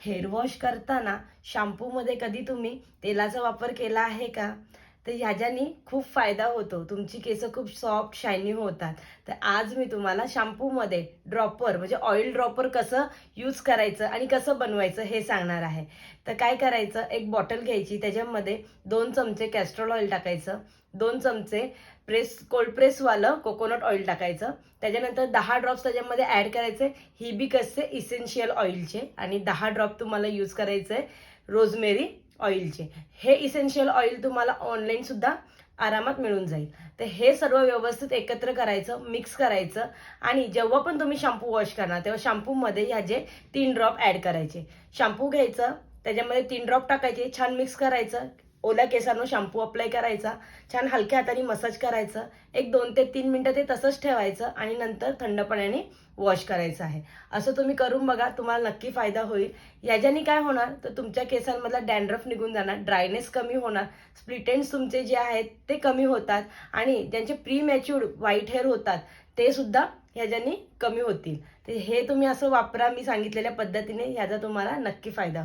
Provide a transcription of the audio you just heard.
Hair wash करताना शॅम्पूमध्ये कधी तुम्ही तेलाचा वापर केला आहे का? तर ह्याच्यानी खूप फायदा होतो. तुमची केस खूप सॉफ्ट, शायनी होतात. तर आज मी तुम्हाला शॅम्पूमध्ये ड्रॉपर म्हणजे ऑइल ड्रॉपर कसं यूज करायचं आणि कसं बनवायचं हे सांगणार आहे. तर काय करायचं, एक बॉटल घ्यायची, त्याच्यामध्ये 2 चमचे कॅस्ट्रॉल ऑइल टाकायचं, 2 चमचे कोल्ड प्रेसवालं कोकोनट ऑइल टाकायचं. त्याच्यानंतर 10 ड्रॉप्स त्याच्यामध्ये ॲड करायचे हिबिस्कसचे इसेन्शियल ऑइलचे आणि 10 ड्रॉप तुम्हाला यूज करायचे रोजमेरी ऑइलचे. हे इसेन्शियल ऑइल तुम्हाला ऑनलाईन सुद्धा आरामात मिळून जाईल. तर हे सर्व व्यवस्थित एकत्र करायचं, मिक्स करायचं आणि जेव्हा पण तुम्ही शॅम्पू वॉश करणार तेव्हा शॅम्पूमध्ये ह्याचे 3 ड्रॉप ॲड करायचे. शॅम्पू घ्यायचं, त्याच्यामध्ये 3 ड्रॉप टाकायचे, छान मिक्स करायचं. ओल्या केसांवर शॅम्पू अप्लाय करायचा, छान हलक्या हाताने मसाज करायचं. एक 2 ते 3 मिनिटं ते तसंच ठेवायचं आणि नंतर थंड पाण्याने वॉश करायचं आहे. असं तुम्ही करून बघा, तुम्हाला नक्की फायदा होईल. याच्याने काय होणार तर तुमच्या केसांमधला डॅन्ड्रफ निघून जाणार, ड्रायनेस कमी होणार, स्प्लिट एंड्स तुमचे जे आहेत ते कमी होतात आणि ज्यांचे प्री मॅच्युर्ड व्हाईट हेअर होतात ते सुद्धा ह्याच्याने कमी होतील. तर हे तुम्ही असं वापरा, मी सांगितलेल्या पद्धतीने ह्याचा तुम्हाला नक्की फायदा होईल.